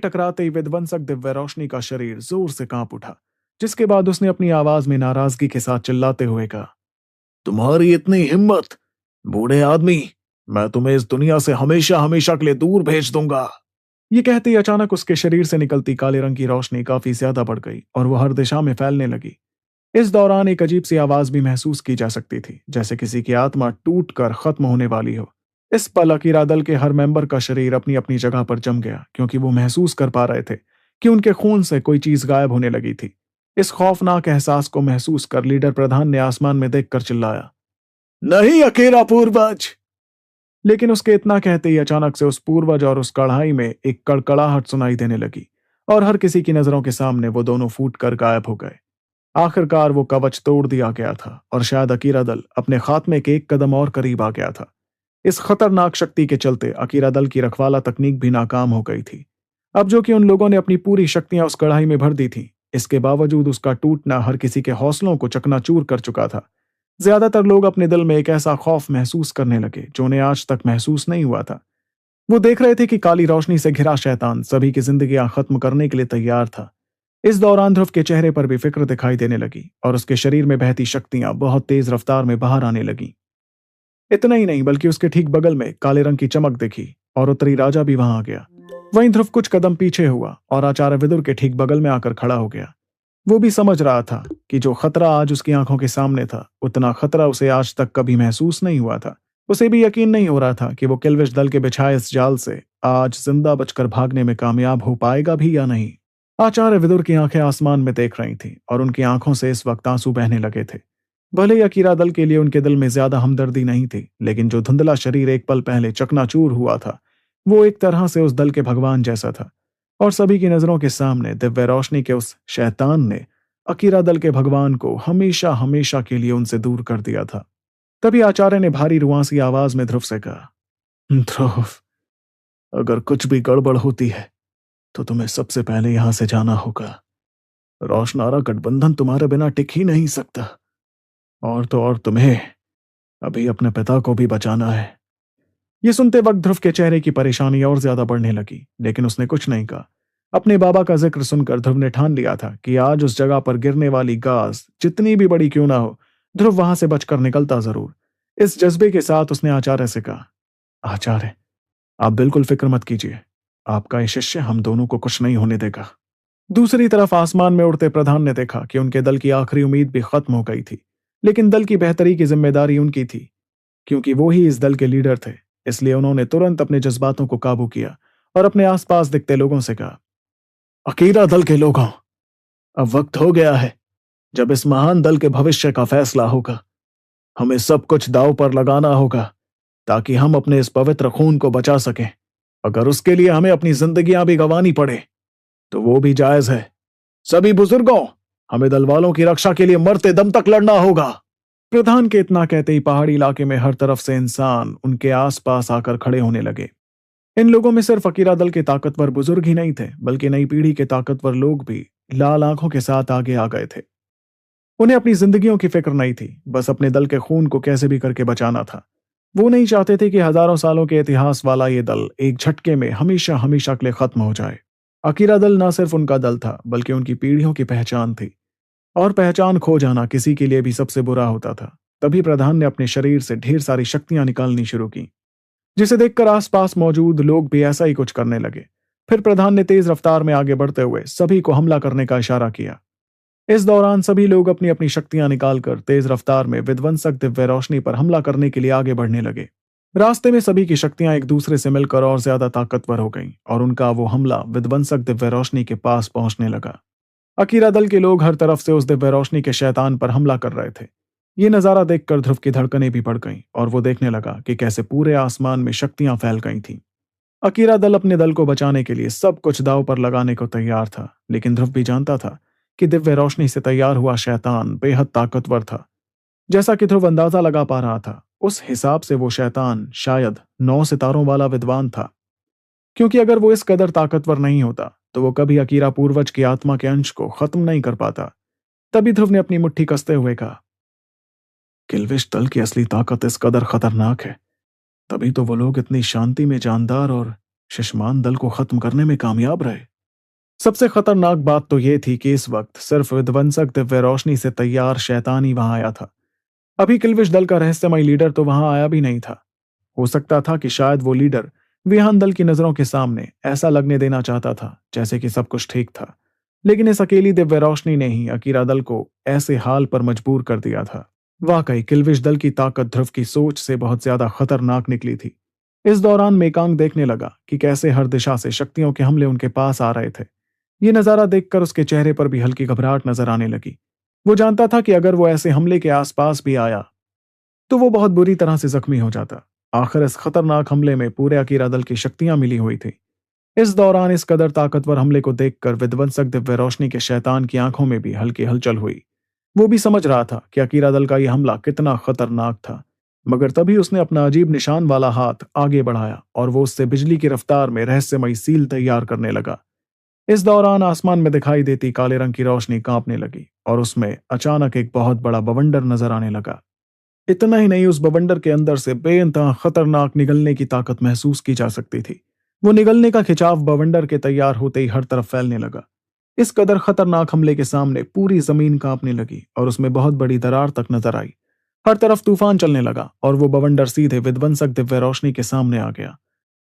टकराते ही विध्वंसक दिव्य रोशनी का शरीर जोर से कांप उठा, जिसके बाद उसने अपनी आवाज में नाराजगी के साथ चिल्लाते हुए कहा, तुम्हारी इतनी हिम्मत, बूढ़े आदमी, मैं तुम्हें इस दुनिया से हमेशा हमेशा के लिए दूर भेज दूंगा। ये कहते ही अचानक उसके शरीर से निकलती काले रंग की रोशनी काफी ज्यादा बढ़ गई और वह हर दिशा में फैलने लगी। इस दौरान एक अजीब सी आवाज भी महसूस की जा सकती थी, जैसे किसी की आत्मा टूट कर खत्म होने वाली हो। इस पल अकीरा दल के हर मेंबर का शरीर अपनी अपनी जगह पर जम गया, क्योंकि वो महसूस कर पा रहे थे कि उनके खून से कोई चीज गायब होने लगी थी। इस खौफनाक एहसास को महसूस कर लीडर प्रधान ने आसमान में देखकर चिल्लाया, नहीं अकेरा पूर्वज। लेकिन उसके इतना कहते ही अचानक से उस पूर्वज और उस कढ़ाई में एक कड़कड़ाहट सुनाई देने लगी और हर किसी की नजरों के सामने वो दोनों फूट कर गायब हो गए। आखिरकार वो कवच तोड़ दिया गया था और शायद अकीरा दल अपने खात्मे के एक कदम और करीब आ गया था। इस खतरनाक शक्ति के चलते अकीरा दल की रखवाला तकनीक भी नाकाम हो गई थी। अब जो कि उन लोगों ने अपनी पूरी शक्तियां उस कढ़ाई में भर दी थी, इसके बावजूद उसका टूटना हर किसी के हौसलों को चकनाचूर कर चुका था। ज्यादातर लोग अपने दिल में एक ऐसा खौफ महसूस करने लगे जो उन्हें आज तक महसूस नहीं हुआ था। वो देख रहे थे कि काली रोशनी से घिरा शैतान सभी की जिंदगियां खत्म करने के लिए तैयार था। इस दौरान ध्रुव के चेहरे पर भी फिक्र दिखाई देने लगी और उसके शरीर में बहती शक्तियां बहुत तेज रफ्तार में बाहर आने लगी। इतना ही नहीं, बल्कि उसके ठीक बगल में काले रंग की चमक दिखी और उत्तरी राजा भी वहां आ गया। वहीं ध्रुव कुछ कदम पीछे हुआ और आचार्य विदुर के ठीक बगल में आकर खड़ा हो गया। वो भी समझ रहा था कि जो खतरा आज उसकी आंखों के सामने था, उतना खतरा उसे आज तक कभी महसूस नहीं हुआ था। उसे भी यकीन नहीं हो रहा था कि वो किल्विश दल के बिछाए इस जाल से आज जिंदा बचकर भागने में कामयाब हो पाएगा भी या नहीं। आचार्य विदुर की आंखें आसमान में देख रही थीं और उनकी आंखों से इस वक्त आंसू बहने लगे थे। भले ही अकीरा दल के लिए उनके दिल में ज्यादा हमदर्दी नहीं थी, लेकिन जो धुंधला शरीर एक पल पहले चकनाचूर हुआ था, वो एक तरह से उस दल के भगवान जैसा था। और सभी की नजरों के सामने दिव्य रोशनी के उस शैतान ने अकीरा दल के भगवान को हमेशा हमेशा के लिए उनसे दूर कर दिया था। तभी आचार्य ने भारी रुआंसी आवाज में ध्रुव से कहा, ध्रुव, अगर कुछ भी गड़बड़ होती है तो तुम्हें सबसे पहले यहां से जाना होगा। रोशनारा गठबंधन तुम्हारे बिना टिक ही नहीं सकता, और तो और तुम्हें अभी अपने पिता को भी बचाना है। ये सुनते वक्त ध्रुव के चेहरे की परेशानी और ज्यादा बढ़ने लगी, लेकिन उसने कुछ नहीं कहा। अपने बाबा का जिक्र सुनकर ध्रुव ने ठान लिया था कि आज उस जगह पर गिरने वाली गाज जितनी भी बड़ी क्यों ना हो, ध्रुव वहां से बचकर निकलता जरूर। इस जज्बे के साथ उसने आचार्य से कहा, आचार्य, आप बिल्कुल फिक्र मत कीजिए, आपका ये शिष्य हम दोनों को कुछ नहीं होने देगा। दूसरी तरफ आसमान में उड़ते प्रधान ने देखा कि उनके दल की आखिरी उम्मीद भी खत्म हो गई थी, लेकिन दल की बेहतरी की जिम्मेदारी उनकी थी, क्योंकि वो ही इस दल के लीडर थे। इसलिए उन्होंने तुरंत अपने जज्बातों को काबू किया और अपने आसपास दिखते लोगों से कहा, अकीरा दल के लोगों, अब वक्त हो गया है जब इस महान दल के भविष्य का फैसला होगा। हमें सब कुछ दांव पर लगाना होगा ताकि हम अपने इस पवित्र खून को बचा सकें। अगर उसके लिए हमें अपनी जिंदगियां भी गंवानी पड़े तो वो भी जायज है। सभी बुजुर्गों, हमें दल वालों की रक्षा के लिए मरते दम तक लड़ना होगा। प्रधान के इतना कहते ही पहाड़ी इलाके में हर तरफ से इंसान उनके आसपास आकर खड़े होने लगे। इन लोगों में सिर्फ अकीरा दल के ताकतवर बुजुर्ग ही नहीं थे, बल्कि नई पीढ़ी के ताकतवर लोग भी लाल आंखों के साथ आगे आ गए थे। उन्हें अपनी जिंदगियों की फिक्र नहीं थी, बस अपने दल के खून को कैसे भी करके बचाना था। वो नहीं चाहते थे कि हजारों सालों के इतिहास वाला ये दल एक झटके में हमेशा हमेशा के लिए खत्म हो जाए। अकीरा दल न सिर्फ उनका दल था, बल्कि उनकी पीढ़ियों की पहचान थी, और पहचान खो जाना किसी के लिए भी सबसे बुरा होता था। तभी प्रधान ने अपने शरीर से ढेर सारी शक्तियां निकालनी शुरू की, जिसे देखकर आसपास मौजूद लोग भी ऐसा ही कुछ करने लगे। फिर प्रधान ने तेज रफ्तार में आगे बढ़ते हुए सभी को हमला करने का इशारा किया। इस दौरान सभी लोग अपनी अपनी शक्तियां निकालकर तेज रफ्तार में विध्वंसक दिव्य रोशनी पर हमला करने के लिए आगे बढ़ने लगे। रास्ते में सभी की शक्तियां एक दूसरे से मिलकर और ज्यादा ताकतवर हो गईं और उनका वो हमला विध्वंसक दिव्य रोशनी के पास पहुंचने लगा। अकीरा दल के लोग हर तरफ से उस दिव्य रोशनी के शैतान पर हमला कर रहे थे। ये नजारा देखकर ध्रुव की धड़कनें भी बढ़ गईं और वो देखने लगा कि कैसे पूरे आसमान में शक्तियां फैल गई थीं। अकीरा दल अपने दल को बचाने के लिए सब कुछ दांव पर लगाने को तैयार था, लेकिन ध्रुव भी जानता था कि दिव्य रोशनी से तैयार हुआ शैतान बेहद ताकतवर था। जैसा कि ध्रुव अंदाजा लगा पा रहा था, उस हिसाब से वो शैतान शायद 9 सितारों वाला विद्वान था, क्योंकि अगर वो इस कदर ताकतवर नहीं होता तो वो कभी अकीरा पूर्वज की आत्मा के अंश को खत्म नहीं कर पाता। तभी ध्रुव ने अपनी मुट्ठी कसते हुए कहा, किल्विश दल की असली ताकत इस कदर खतरनाक है, तभी तो वो लोग इतनी शांति में जानदार और शिशमान दल को खत्म करने में कामयाब रहे। सबसे खतरनाक बात तो ये थी कि इस वक्त सिर्फ विध्वंसक दिव्य रोशनी से तैयार शैतान ही वहां आया था। अभी किल्विश दल का रहस्यमय लीडर तो वहां आया भी नहीं था। हो सकता था कि शायद वो लीडर विहान दल की नजरों के सामने ऐसा लगने देना चाहता था जैसे कि सब कुछ ठीक था, लेकिन इस अकेली दिव्य रोशनी ने ही अकीरा दल को ऐसे हाल पर मजबूर कर दिया था। वाकई किल्विश दल की ताकत ध्रुव की सोच से बहुत ज्यादा खतरनाक निकली थी। इस दौरान मेकांग देखने लगा कि कैसे हर दिशा से शक्तियों के हमले उनके पास आ रहे थे। ये नजारा देखकर उसके चेहरे पर भी हल्की घबराहट नजर आने लगी। वो जानता था कि अगर वो ऐसे हमले के आसपास भी आया तो वो बहुत बुरी तरह से जख्मी हो जाता। आखिर इस खतरनाक हमले में पूरे अकीरा दल की शक्तियां मिली हुई थी। इस दौरान इस कदर ताकतवर हमले को देखकर विध्वंसक दिव्य रोशनी के शैतान की आंखों में भी हल्की हलचल हुई। वो भी समझ रहा था कि अकीरा दल का यह हमला कितना खतरनाक था, मगर तभी उसने अपना अजीब निशान वाला हाथ आगे बढ़ाया और वो उससे बिजली की रफ्तार में रहस्यमयी सील तैयार करने लगा। इस दौरान आसमान में दिखाई देती काले रंग की रोशनी कांपने लगी और उसमें अचानक एक बहुत बड़ा बवंडर नजर आने लगा। इतना ही नहीं, उस बवंडर के अंदर से बेइंतहा खतरनाक निगलने की ताकत महसूस की जा सकती थी। वो निगलने का खिंचाव बवंडर के तैयार होते ही हर तरफ फैलने लगा। इस कदर खतरनाक हमले के सामने पूरी जमीन कांपने लगी और उसमें बहुत बड़ी दरार तक नजर आई। हर तरफ तूफान चलने लगा और वो बवंडर सीधे विध्वंसक दिव्य रोशनी के सामने आ गया।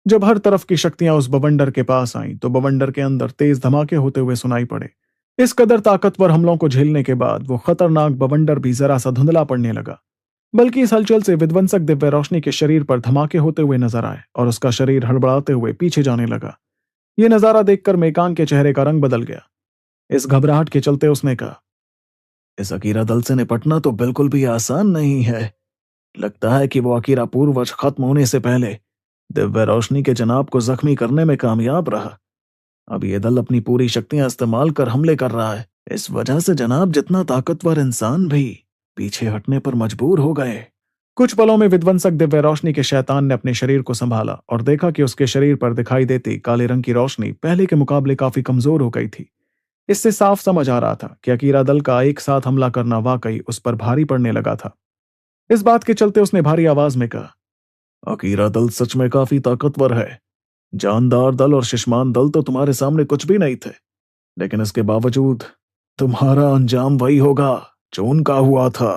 जब हर तरफ की शक्तियां उस बवंडर के पास आईं तो बवंडर के अंदर तेज धमाके होते हुए सुनाई पड़े। इस कदर ताकतवर हमलों को झेलने के बाद वो खतरनाक बवंडर भी जरा सा धुंधला पड़ने लगा। बल्कि इस हलचल से विध्वंसक दिव्य रोशनी के शरीर पर धमाके होते हुए नजर आए और उसका शरीर हड़बड़ाते हुए पीछे जाने लगा। यह नजारा देखकर मेकांग के चेहरे का रंग बदल गया। इस घबराहट के चलते उसने कहा, इस अकीरा दल से निपटना तो बिल्कुल भी आसान नहीं है। लगता है कि वो अकीरा पूर्वज खत्म होने से पहले दिव्य रोशनी के जनाब को जख्मी करने में कामयाब रहा। अब ये दल अपनी पूरी शक्तियां इस्तेमाल कर हमले कर रहा है। इस वजह से जनाब जितना ताकतवर इंसान भी पीछे हटने पर मजबूर हो गए। कुछ पलों में विध्वंसक दिव्य रोशनी के शैतान ने अपने शरीर को संभाला और देखा कि उसके शरीर पर दिखाई देती काले रंग की रोशनी पहले के मुकाबले काफी कमजोर हो गई थी। इससे साफ समझ आ रहा था कि अकीरा दल का एक साथ हमला करना वाकई उस पर भारी पड़ने लगा था। इस बात के चलते उसने भारी आवाज में कहा, अकीरा दल सच में काफी ताकतवर है। जानदार दल और शिशमान दल तो तुम्हारे सामने कुछ भी नहीं थे, लेकिन इसके बावजूद तुम्हारा अंजाम वही होगा जो उनका हुआ था।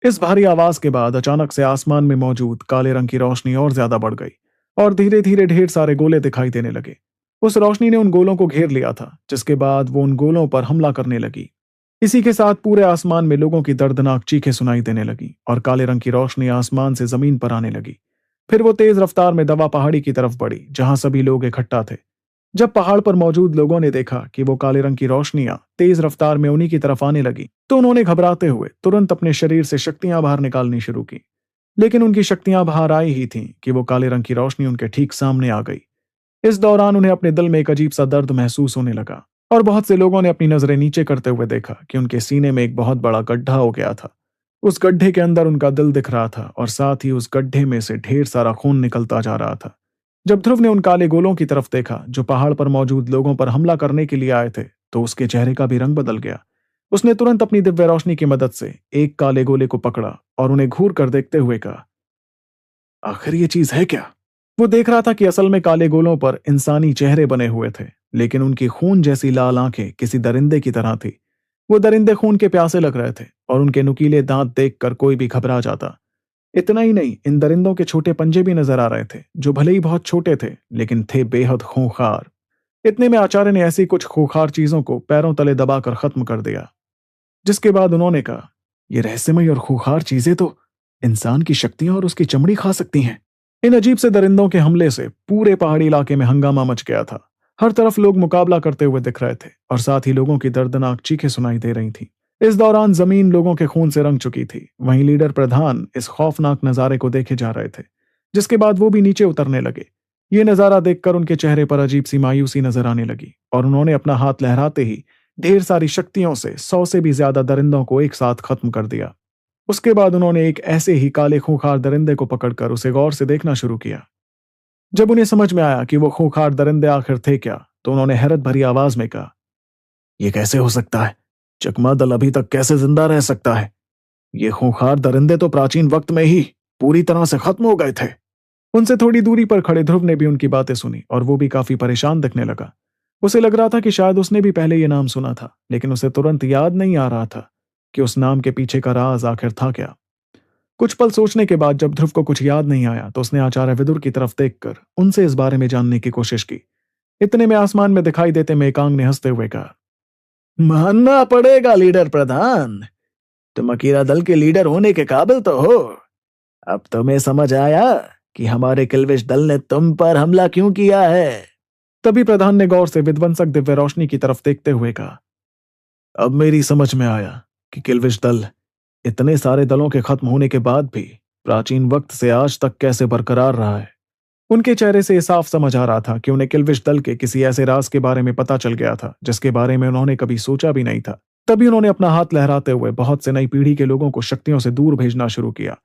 इस भारी आवाज के बाद अचानक से आसमान में मौजूद काले रंग की रोशनी और ज्यादा बढ़ गई और धीरे धीरे ढेर सारे गोले दिखाई देने लगे। उस रोशनी ने उन गोलों को घेर लिया था, जिसके बाद वो उन गोलों पर हमला करने लगी। इसी के साथ पूरे आसमान में लोगों की दर्दनाक चीखें सुनाई देने लगी और काले रंग की रोशनी आसमान से जमीन पर आने लगी। फिर वो तेज रफ्तार में दवा पहाड़ी की तरफ बढ़ी, जहां सभी लोग इकट्ठा थे। जब पहाड़ पर मौजूद लोगों ने देखा कि वो काले रंग की रोशनियां तेज रफ्तार में उन्हीं की तरफ आने लगी, तो उन्होंने घबराते हुए तुरंत अपने शरीर से शक्तियां बाहर निकालनी शुरू की। लेकिन उनकी शक्तियां बाहर आई ही थीं कि वो काले रंग की रोशनी उनके ठीक सामने आ गई। इस दौरान उन्हें अपने दिल में एक अजीब सा दर्द महसूस होने लगा और बहुत से लोगों ने अपनी नजरें नीचे करते हुए देखा कि उनके सीने में एक बहुत बड़ा गड्ढा हो गया था। उस गड्ढे के अंदर उनका दिल दिख रहा था और साथ ही उस गड्ढे में से ढेर सारा खून निकलता जा रहा था। जब ध्रुव ने उन काले गोलों की तरफ देखा जो पहाड़ पर मौजूद लोगों पर हमला करने के लिए आए थे, तो उसके चेहरे का भी रंग बदल गया। उसने तुरंत अपनी दिव्य रोशनी की मदद से एक काले गोले को पकड़ा और उन्हें घूर कर देखते हुए कहा, आखिर ये चीज है क्या? वो देख रहा था कि असल में काले गोलों पर इंसानी चेहरे बने हुए थे, लेकिन उनकी खून जैसी लाल आंखें किसी दरिंदे की तरह थी। वो दरिंदे खून के प्यासे लग रहे थे और उनके नुकीले दांत देखकर कोई भी घबरा जाता। इतना ही नहीं, इन दरिंदों के छोटे पंजे भी नजर आ रहे थे, जो भले ही बहुत छोटे थे लेकिन थे बेहद खूंखार। इतने में आचार्य ने ऐसी कुछ खूंखार चीजों को पैरों तले दबाकर खत्म कर दिया, जिसके बाद उन्होंने कहा, ये रहस्यमयी और खूंखार चीजें तो इंसान की शक्तियां और उसकी चमड़ी खा सकती हैं। इन अजीब से दरिंदों के हमले से पूरे पहाड़ी इलाके में हंगामा मच गया था। हर तरफ लोग मुकाबला करते हुए दिख रहे थे और साथ ही लोगों की दर्दनाक चीखें सुनाई दे रही थी। इस दौरान जमीन लोगों के खून से रंग चुकी थी। वहीं लीडर प्रधान इस खौफनाक नजारे को देखे जा रहे थे, जिसके बाद वो भी नीचे उतरने लगे। ये नजारा देखकर उनके चेहरे पर अजीब सी मायूसी नजर आने लगी और उन्होंने अपना हाथ लहराते ही ढेर सारी शक्तियों से 100 से भी ज्यादा दरिंदों को एक साथ खत्म कर दिया। उसके बाद उन्होंने एक ऐसे ही काले खूंखार दरिंदे को पकड़कर उसे गौर से देखना शुरू किया। जब उन्हें समझ में आया कि वो खूंखार दरिंदे आखिर थे क्या, तो उन्होंने हैरत भरी आवाज में कहा, यह कैसे हो सकता है? चकमा दल अभी तक कैसे जिंदा रह सकता है? ये खूंखार दरिंदे तो प्राचीन वक्त में ही पूरी तरह से खत्म हो गए थे। उनसे थोड़ी दूरी पर खड़े ध्रुव ने भी उनकी बातें सुनी और वो भी काफी परेशान दिखने लगा। उसे लग रहा था कि शायद उसने भी पहले ये नाम सुना था, लेकिन उसे तुरंत याद नहीं आ रहा था कि उस नाम के पीछे का राज आखिर था क्या। कुछ पल सोचने के बाद जब ध्रुव को कुछ याद नहीं आया तो उसने आचार्य विदुर की तरफ देखकर उनसे इस बारे में जानने की कोशिश की। इतने में आसमान में दिखाई देते मेकांग ने हंसते हुए कहा, मानना पड़ेगा लीडर प्रधान, तुम अकीरा दल के लीडर होने के काबिल तो हो। अब तुम्हें समझ आया कि हमारे किल्विश दल ने तुम पर हमला क्यों किया है। तभी प्रधान ने गौर से विध्वंसक दिव्य रोशनी की तरफ देखते हुए कहा, अब मेरी समझ में आया कि किल्विश दल इतने सारे दलों के खत्म होने के बाद भी प्राचीन वक्त से आज तक कैसे बरकरार रहा है। उनके चेहरे से साफ समझ आ रहा था कि उन्हें किल्विश दल के किसी ऐसे राज के बारे में पता चल गया था जिसके बारे में उन्होंने कभी सोचा भी नहीं था। तभी उन्होंने अपना हाथ लहराते हुए बहुत से नई पीढ़ी के लोगों को शक्तियों से दूर भेजना शुरू किया।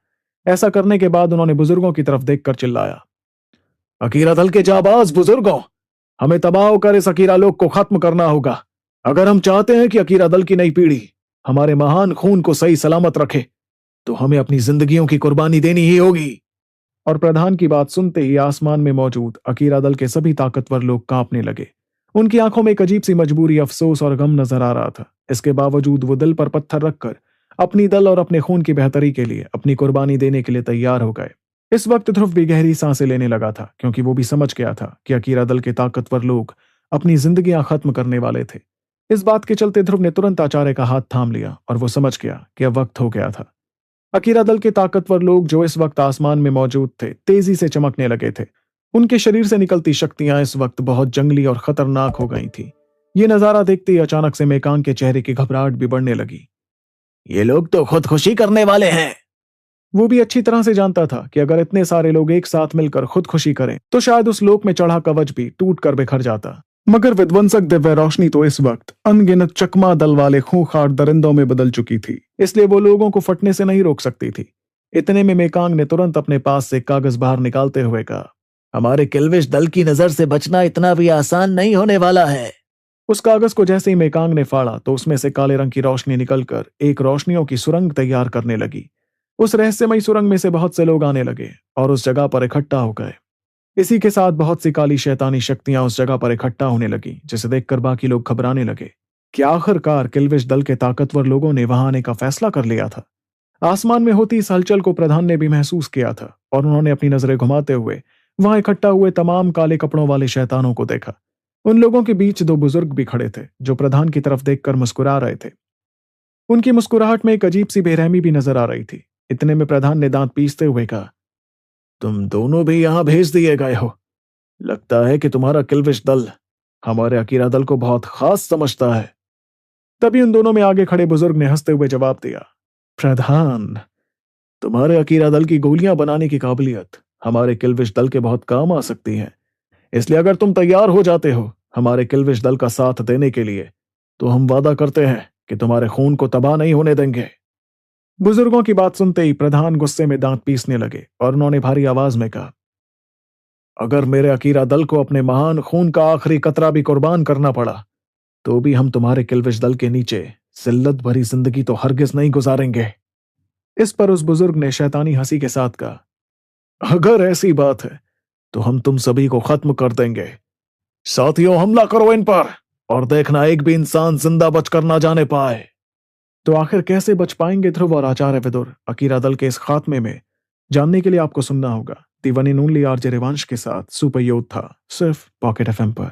ऐसा करने के बाद उन्होंने बुजुर्गों की तरफ देखकर चिल्लाया, अकीरा दल के जाबाज बुजुर्गों, हमें तबाह होकर इस अकीरा लोक को खत्म करना होगा। अगर हम चाहते हैं कि अकीरा दल की नई पीढ़ी हमारे महान खून को सही सलामत रखे तो हमें अपनी जिंदगियों की कुर्बानी देनी ही होगी। और प्रधान की बात सुनते ही आसमान में मौजूद अकीरा दल के सभी ताकतवर लोग कांपने लगे। उनकी आंखों में एक अजीब सी मजबूरी, अफसोस और गम नजर आ रहा था। इसके बावजूद वो दिल पर पत्थर रखकर अपनी दल और अपने खून की बेहतरी के लिए अपनी कुर्बानी देने के लिए तैयार हो गए। इस वक्त ध्रुव भी गहरी सांसें लेने लगा था, क्योंकि वो भी समझ गया था कि अकीरा दल के ताकतवर लोग अपनी जिंदगियां खत्म करने वाले थे। इस बात के चलते ध्रुव ने तुरंत आचार्य का हाथ थाम लिया और वो समझ गया कि अब वक्त हो गया था। अकीरा दल के ताकतवर लोग जो इस वक्त आसमान में मौजूद थे तेजी से चमकने लगे थे। उनके शरीर से निकलती शक्तियां इस वक्त बहुत जंगली और खतरनाक हो गई थी। ये नजारा देखते ही अचानक से मेकांग के चेहरे की घबराहट भी बढ़ने लगी। ये लोग तो खुदकुशी करने वाले हैं। वो भी अच्छी तरह से जानता था कि अगर इतने सारे लोग एक साथ मिलकर खुदकुशी करें तो शायद उस लोक में चढ़ा कवच भी टूट कर बिखर जाता। मगर विध्वंसक दिव्य रोशनी तो इस वक्त अनगिनत चकमा दल वाले खूंखार दरिंदों में बदल चुकी थी, इसलिए वो लोगों को फटने से नहीं रोक सकती थी। इतने में मेकांग ने तुरंत अपने पास से कागज बाहर निकालते हुए कहा, हमारे किल्विश दल की नजर से बचना इतना भी आसान नहीं होने वाला है। उस कागज को जैसे ही मेकांग ने फाड़ा तो उसमें से काले रंग की रोशनी निकलकर एक रोशनियों की सुरंग तैयार करने लगी। उस रहस्यमयी सुरंग में से बहुत से लोग आने लगे और उस जगह पर इकट्ठा हो गए। इसी के साथ बहुत सी काली शैतानी शक्तियां उस जगह पर इकट्ठा होने लगी, जिसे देखकर बाकी लोग घबराने लगे कि आखिरकार किल्विश दल के ताकतवर लोगों ने वहां आने का फैसला कर लिया था। आसमान में होती इस हलचल को प्रधान ने भी महसूस किया था और उन्होंने अपनी नजरें घुमाते हुए वहां इकट्ठा हुए तमाम काले कपड़ों वाले शैतानों को देखा। उन लोगों के बीच दो बुजुर्ग भी खड़े थे जो प्रधान की तरफ देखकर मुस्कुरा रहे थे। उनकी मुस्कुराहट में एक अजीब सी बेरहमी भी नजर आ रही थी। इतने में प्रधान ने दांत पीसते हुए कहा, तुम दोनों भी यहां भेज दिए गए हो। लगता है कि तुम्हारा किल्विश दल हमारे अकीरा दल को बहुत खास समझता है। तभी उन दोनों में आगे खड़े बुजुर्ग ने हंसते हुए जवाब दिया, प्रधान, तुम्हारे अकीरा दल की गोलियां बनाने की काबिलियत हमारे किल्विश दल के बहुत काम आ सकती है। इसलिए अगर तुम तैयार हो जाते हो हमारे किल्विश दल का साथ देने के लिए तो हम वादा करते हैं कि तुम्हारे खून को तबाह नहीं होने देंगे। बुजुर्गों की बात सुनते ही प्रधान गुस्से में दांत पीसने लगे और उन्होंने भारी आवाज में कहा, अगर मेरे अकीरा दल को अपने महान खून का आखिरी कतरा भी कुर्बान करना पड़ा तो भी हम तुम्हारे किल्विश दल के नीचे जिल्लत भरी जिंदगी तो हरगिज नहीं गुजारेंगे। इस पर उस बुजुर्ग ने शैतानी हंसी के साथ कहा, अगर ऐसी बात है तो हम तुम सभी को खत्म कर देंगे। साथियों, हमला करो इन पर और देखना एक भी इंसान जिंदा बचकर ना जाने पाए। तो आखिर कैसे बच पाएंगे ध्रुव और आचार्य विदुर अकीरा दल के इस खात्मे में, जानने के लिए आपको सुनना होगा the one and only RJ Rivansh के साथ सुपर योद्धा, सिर्फ पॉकेट एफएम पर।